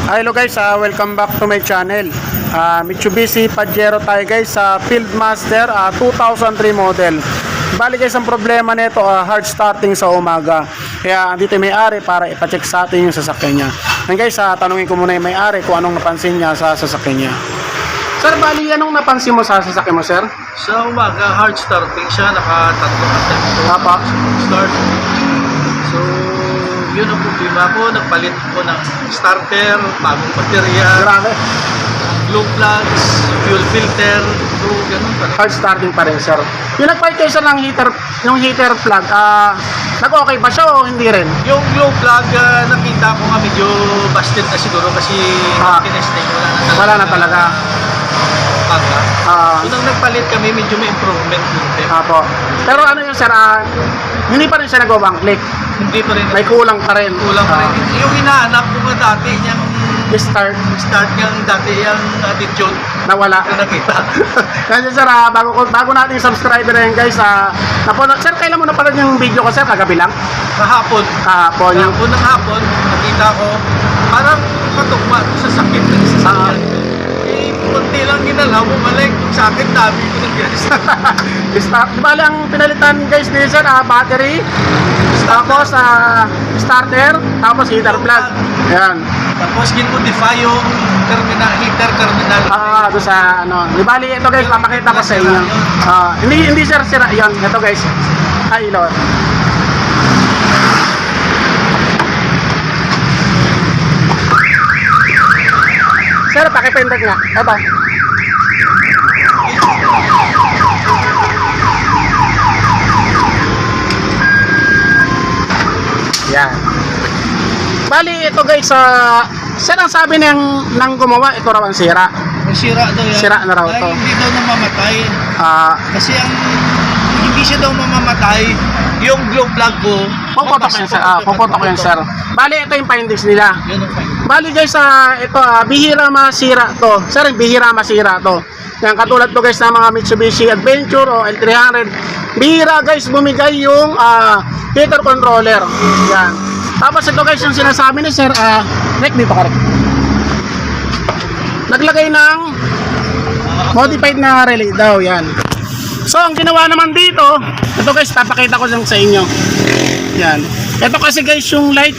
Hello guys, welcome back to my channel. Mitsubishi Pajero tayo guys sa Fieldmaster 2003 model. Bali guys, ang problema nito hard starting sa umaga. Kaya andito yung may-ari para ipacheck sa atin yung sasakyan niya. And guys, tanungin ko muna yung may-ari kung anong napansin niya sa sasakyan niya. Sir, bali anong napansin mo sa sasakyan mo, sir? Sa umaga, hard starting siya, naka-tatlo attempt. Papa. Start. So, yun ang problema ko. Nagpalit ko ng starter, bagong baterya, Grabe. glow plugs, fuel filter. So, ganun pa rin. Hard starting pa rin, sir. Yung nagpalit kayo sir ng heater plug, nag-okay ba siya o hindi rin? Yung glow plug, nakita ko nga medyo busted na siguro kasi kinesting, Wala na talaga. Pagka. So, nang nagpalit kami, medyo may improvement din. Apo. Pero ano yun sir, hindi pa rin siya nag-bang click. Hindi pa rin. May kulang pa rin. Kulang pa rin. Yung inaanap ko nga dati, yung Start start niyang dati, yung attitude nawala. na nakita. Kasi sir, bago natin yung subscriber yan guys, sir, kailan mo napanood yung video ko sir? Kagabi lang? Kahapon. Kahapon. Yung Unang hapon, nakita ko, parang patugma sa sakit ng sasakyan. Kunti lang ginalaw, bumalik. Sa akin, dami ko ng gas. start. Di ba lang pinalitan guys ni sir, battery, tapos starter, tapos heater plug. Yan. Tapos ginmodify yung heater terminal. Doon sa ano. Di bali ito guys, papakita ko sa inyo. Hindi sir, sira yan. Ito guys. Lord. Sir, pakipindot nga. Ito. Yan. Bali, ito guys, sir, ang sabi nang gumawa, ito raw ang sira. May sira daw yan. Sira na raw to. Hindi daw namamatay. Kasi Kasi hindi siya daw mamamatay. Yung glow plug ko, puputok yan, sir. Puputok yan, sir. Bali, ito yung findings nila. Yun ang fine. Bali guys, ito bihira masira to. Sir, bihira masira to. Yan, katulad to guys ng mga Mitsubishi Adventure o L300. Bihira guys bumigay yung heater controller. Yan. Tapos ito guys yung sinasabi ni sir, dito ka rin. Naglagay ng modified na relay daw, yan. So ang ginawa naman dito, ito guys, papakita ko lang sa inyo. Yan. Ito kasi guys yung light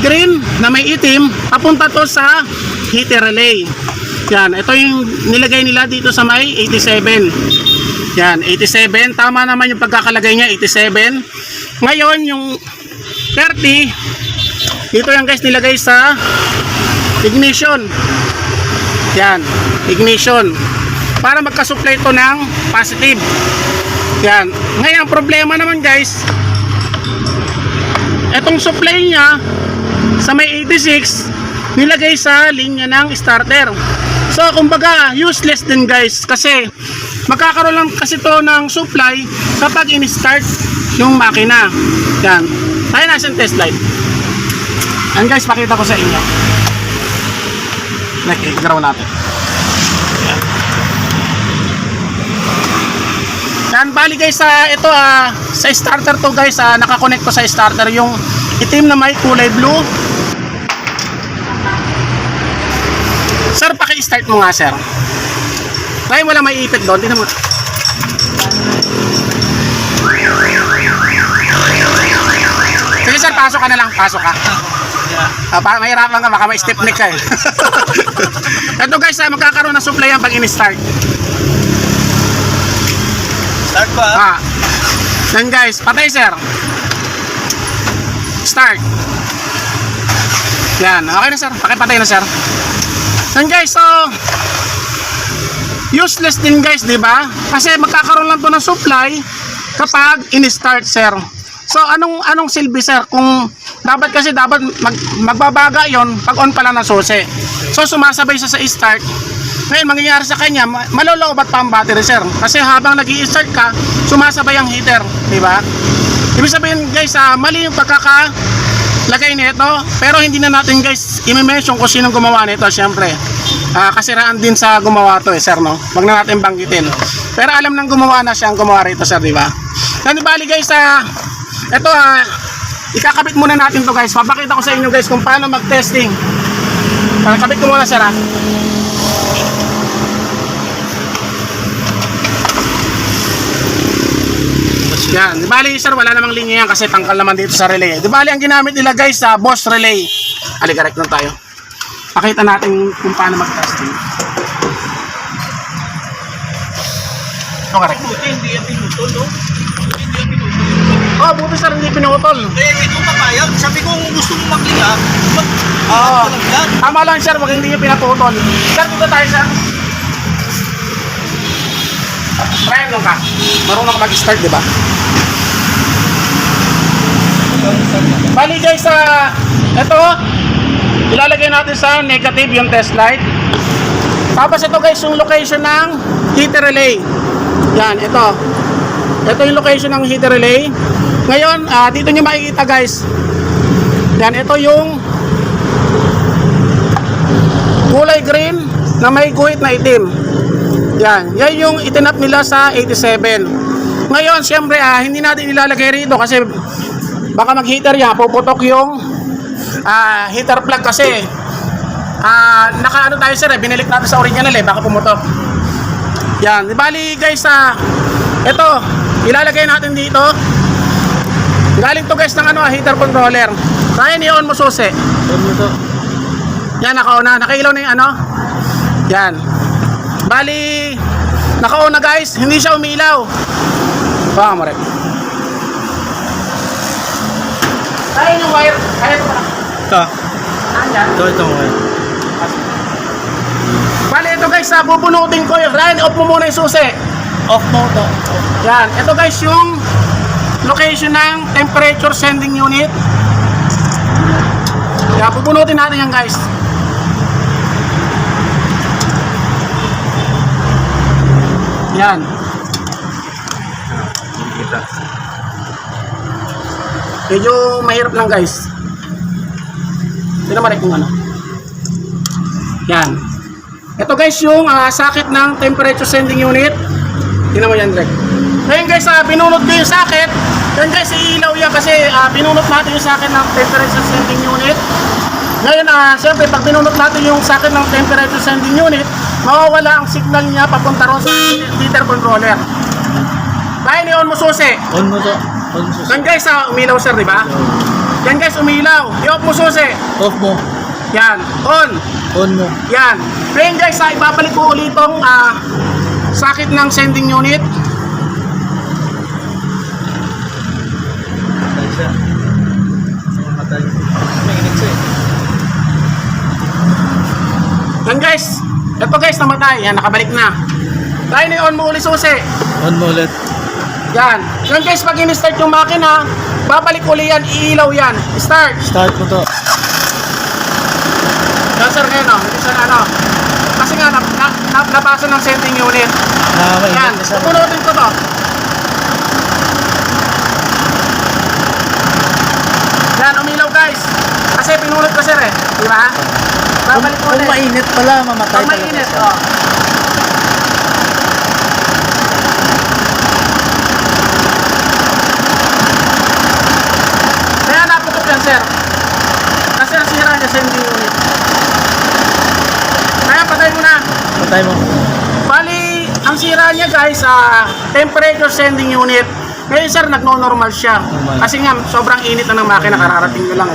green na may itim, papunta to sa heater relay. Yan, ito yung nilagay nila dito sa may 87. Yan, 87, tama naman yung pagkakalagay niya, 87. Ngayon yung 30, dito yung guys nilagay sa ignition. Yan, ignition. Para magka-supply ito ng positive. Yan. Ngayon, ang problema naman guys, etong supply niya sa may 86 nilagay sa linya ng starter. So kumbaga useless din guys, kasi magkakaroon lang kasi to ng supply kapag in-start yung makina. Yan. Tayo na sa test light. And guys, pakita ko sa inyo. I-ground natin. Yan. Yan, bali guys, ito sa starter to guys, nakakonect ko sa starter yung itim na may kulay blue. Sir, paki-start mo nga sir. Try mo lang may ipit doon, tingnan mo. Sige sir, pasok ka na lang, pasok ka. Mahirapan ka, baka may step neck ka eh. Ito guys, magkakaroon ng supply yan pag in-start. Start ko Then guys, patay sir. Start. Yan, okay na sir, pakipatay na sir. Then guys, so useless din guys, di ba? Kasi magkakaroon lang to ng supply kapag in-start sir. So anong silbi sir kung dapat magbabaga yon pag on pala ng susi. So sumasabay siya sa start. Ngayon mangyayari sa kanya, malolobat pa ang battery sir. Kasi habang nag-i-start ka, sumasabay ang heater, di ba? Ibig sabihin guys, mali yung pagkakalagay nito, pero hindi na natin guys i-mention kung sinong gumawa nito, syempre. Kasiraan din sa gumawa to sir, no? Wag na natin banggitin. Pero alam nang gumawa na siya ang gumawa rito sir, di ba? Then bali guys, ito ikakabit muna natin to guys. Papakita ko sa inyo guys kung paano mag-testing Kabit ko muna, sir, ha? Yan. Di bali, sir, wala namang linya yan kasi tangkal naman dito sa relay. Di bali, ang ginamit nila, guys, sa Boss Relay. Aligarek lang tayo. Pakita natin kung paano mag-testing. Ito, correct. Buti, hindi yan pinutol, no? Buti, hindi yan pinutol. Oh, buti, sir, hindi pinutol. Eh, ito papayag. Sabi ko, kung gusto mo maglinga, Oo. maglinga. Tama lang, sir, wag hindi nyo pinaputol. Sir, dito tayo, sir. Brian lang ka. Marunong ka mag-start, di ba? Bali, guys, ito, ilalagay natin sa negative yung test light. Tapos ito, guys, yung location ng heater relay. Yan, ito. Ito yung location ng heater relay. Ngayon, dito nyo makikita, guys. Yan, ito yung kulay green na may guhit na itim. Yan, yan yung itinap nila sa 87. Ngayon, siyempre, hindi natin ilalagay rito kasi baka mag-heater yan, puputok yung heater plug kasi naka-ano tayo, sir, binalik natin sa original, baka pumutok. Yan, di bali, guys, ito, ilalagay natin dito. Galing to, guys, ng heater controller. Kaya i-on mo, susi. Yan, naka-on na, nakailaw na yung yan. Bali, naka-on na, guys, hindi siya umilaw. Baka mo rin. Kaya yung wire, kaya ito pala. Ito. Andyan. Ito mo eh. Bali, ito, guys, bubunutin ko yung Ryan, off mo muna yung susi. Off mo ito. Yan, ito, guys, yung location ng temperature sending unit. Yan, bubunutin natin yan, guys. Yan. Medyo mahirap lang, guys. Hindi naman kung ano. Yan. Ito, guys, yung socket ng temperature sending unit. Tingnan mo yan, Greg. Ngayon, guys, binunot ko yung socket. Yan, guys, iilaw yan kasi binunot natin yung socket ng temperature sending unit. Ngayon, siyempre, pag binunot natin yung socket ng temperature sending unit, mawawala ang signal niya papunta ron sa heater controller. Kaya ni-on mo, susi. On mo ito. On mo susi. Yan, guys, umilaw, sir, di ba? Yan, guys, umilaw. I-off mo, susi. Off mo. Yan, on. On mo. Yan. Ngayon, guys, ibabalik ko ulit itong socket ng sending unit. Matay siya. Matay. Mainit siya eh. Yan, guys. Ito, guys, namatay. Yan, nakabalik na. Kaya ni-on mo ulit, susi. On mo ulit. Yan. Yan, guys, pag in-start yung makina, babalik ulit yan, iilaw yan. Start. Start mo to. Yan, sir, ngayon, hindi siya kasi nga, nabasa ng sending unit. Yan, Mainit na siya. pupunutin ko to. Yan, umilaw, guys. Kasi pinulot ko, sir, di ba? Babalik Kung ulit. mainit pala, mamatay Pag talaga mainit, siya. oh. Kaya naputok yan, sir. Kasi ang sira niya sending unit. Kaya patay mo na. Matay mo. Bali, ang sira niya, guys, temperature sending unit. Ngayon, sir, nagno-normal siya. Normal. Kasi nga, sobrang init na ng makina, kararating nyo lang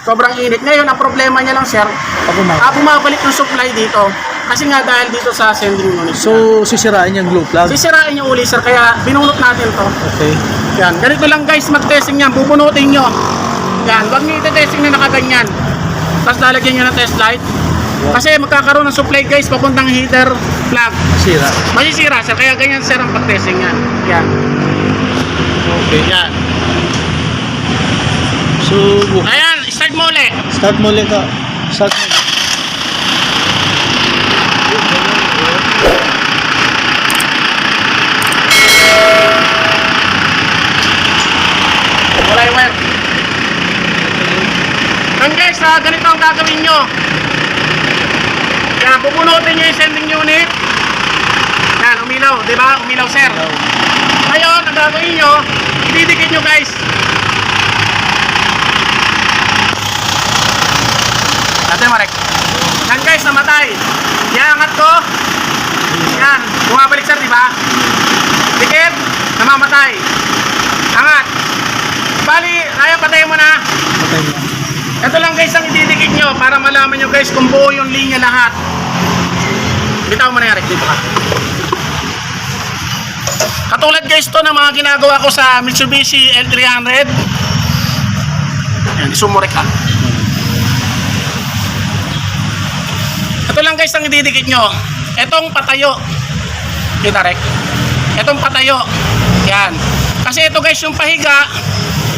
Sobrang init. Ngayon, ang problema niya lang, sir, bumabalik yung supply dito. Kasi nga dahil dito sa sending unit. So, sisirain yung glue plug? Sisirain yung uli, sir, kaya binunot natin to. Okay. Yan, ganito lang, guys, mag-testing yan. Bubunutin nyo. Yan, wag nyo iti-testing na nakaganyan. Tapos lalagyan nyo ng test light. Kasi magkakaroon ng supply, guys, papuntang heater plug. Masira. Masisira, sir. Kaya ganyan, sir, ang pag-testing yan. Yan. Okay. Yan. So, Ayan, start mo ulit. start mo ulit ka. Start mo ulit. Wala yung wire. Yan, guys, ganito ang gagawin nyo. Yan, pupunutin nyo yung sending unit. Yan, umilaw. Diba? Umilaw, sir. Ngayon, ang gagawin nyo, ididikit nyo, guys. Dati, Marek. Yan guys, namatay. Iangat ko. Yan, bumabalik sir, di ba? Dikit, namamatay. Angat. Bali, Ryan, patayin mo na. Patay mo. Ito lang guys ang ididikit nyo para malaman nyo guys kung buo yung linya lahat. Bitaw mo na yan, Rick, dito ka. Katulad guys to ng mga ginagawa ko sa Mitsubishi L300. Yan, isumurek ka. Ito lang guys ang ididikit nyo. Etong patayo. Kita, Rick. Etong patayo. Yan. Kasi ito guys yung pahiga.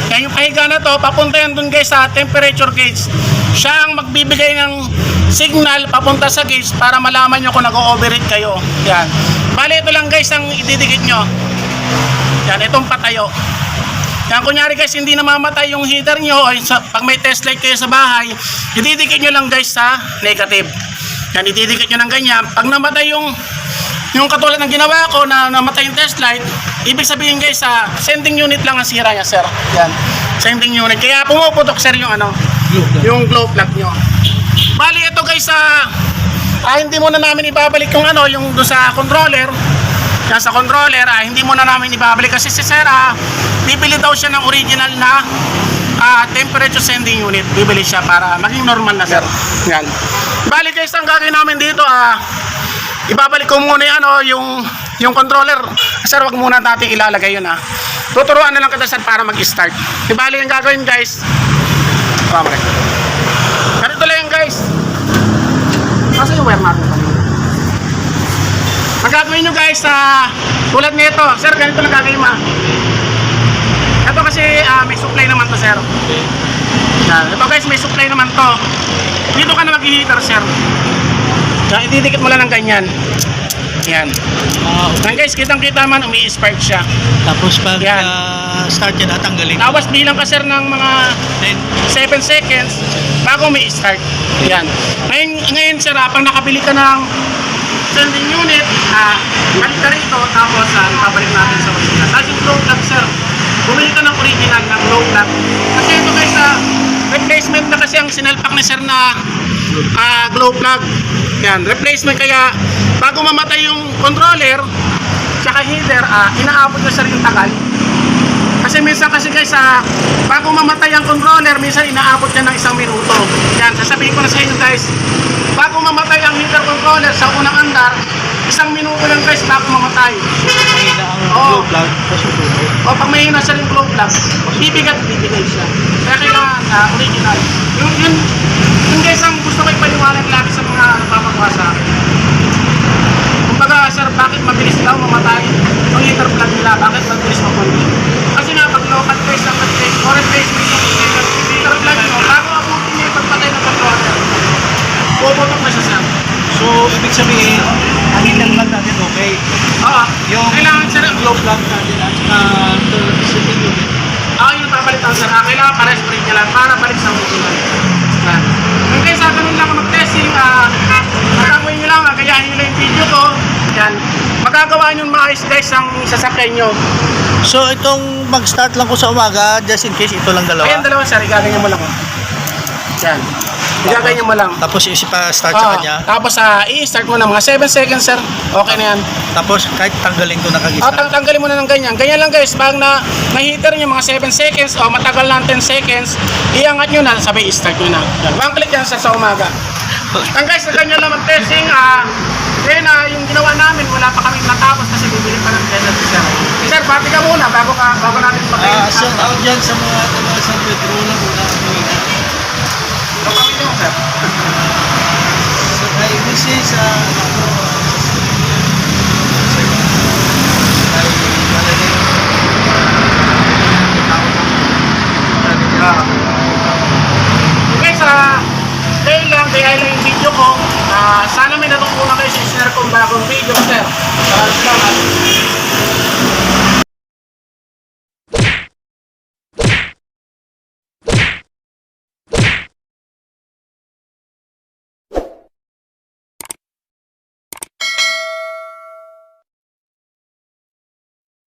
Yan yung pahiga na to, papunta yan dun guys sa temperature gauge. Siya ang magbibigay ng signal papunta sa gauge para malaman nyo kung nag-overheat kayo. Yan. Bali ito lang guys ang ididikit nyo. Yan, itong patayo. Yan, kunyari guys hindi namamatay yung heater nyo o pag may test light kayo sa bahay, ididikit nyo lang guys sa negative. Yan, ididikit nyo ng ganyan. Pag namatay yung katulad ng ginawa ko na namatay yung test light, ibig sabihin guys sa sending unit lang ang sira niya sir. Yan, sending unit. Kaya pumuputok sir yung yung glow plug nyo. Bali ito guys hindi muna namin ibabalik yung yung do sa controller. Yan sa controller hindi muna namin ibabalik kasi si sir bibili daw siya ng original na temperature sending unit. Bibili siya para maging normal na sir. Yan. Bali guys ang gagawin namin dito ibabalik ko muna yung controller. Sir, wag muna natin ilalagay yun Tuturuan na lang kita sir para mag-start. Ibali yung gagawin guys. Ganito lang yung guys. Kasi yung wire natin. Ang gagawin nyo guys tulad nito. Sir, ganito lang gagawin mo. Ito kasi may supply naman to sir. Ito guys may supply naman to. Dito ka na mag-heater sir. Yan, ididikit mo lang ng ganyan. Yan. Yan guys, kitang-kita man umi-spark siya. Tapos pag Yan. start yan, tanggalin. Tapos bilang ka sir ng mga 7 seconds bago umi-start. Yan. Ngayon sir, pag nakabili ka ng sending unit, balik ka rito, tapos babalik natin sa original. Tapos yung glow plug sir, bumili ka ng original ng glow plug. Kasi ito guys, replacement na kasi ang sinalpak ni sir na glow plug. Yan, replacement. Kaya bago mamatay yung controller tsaka heater, inaabot na sir yung tagal. Kasi minsan kasi guys, bago mamatay ang controller, minsan inaabot niya ng 1 minuto. Yan, sasabihin ko na sa inyo guys, bago mamatay ang heater controller sa unang andar, 1 minuto lang guys bago mamatay. Mahina ang Oo. glow plug. O pag mahina sir yung glow plug, bibigay siya. Kaya kailangan original. Yun guys ang gusto ko ipaliwanag lagi sa mga napapagawa sa akin. Kumbaga sir, bakit mabilis daw mamatay yung heater plug nila? Bakit mabilis mapundi? Kasi nga pag local guys ang replacement ng heater plug nyo, bago abutin niya yung pagpatay ng controller, puputok na siya sir. So, ibig sabihin, ang heater plug natin okay. Oo, Yung kailangan sir, glow plug natin at sending unit. yung papalitan sir, kailangan pares pa rin niya lang para balik sa original. Kung guys, ganun lang mag-testing, magagawin nyo lang, gayahin nyo lang yung video ko. Yan, magagawa nyo maayos guys ang sasakyan nyo. So, itong mag-start lang ko sa umaga, just in case, ito lang dalawa. Ayan, dalawa sir, igaganyan mo lang. Yan, igaganyan mo lang. Tapos ipa-start sa kanya. Tapos i-start mo na mga 7 seconds sir, okay na yan. Tapos kahit tanggalin ko na kagisa. Tanggalin mo na ng ganyan. Ganyan lang guys, pag na-heater nyo mga 7 seconds o matagal lang 10 seconds, iangat nyo na, sabay i-start nyo na. Yan. One click yan sir sa umaga. Ang guys, na ganyan lang mag-testing. Then yung ginawa namin, wala pa kami natapos kasi bibili pa ng tester sir. Sir, pati ka muna bago natin patayin. Shout out dyan sa mga taga San Pedro na muna. Ang pamilya mo sir. Sa kay Mrs. sa kay Malalay. Okay, kaya lang yung video ko. Sana may natutunan kayo sa share kong bagong video, sir. Salamat.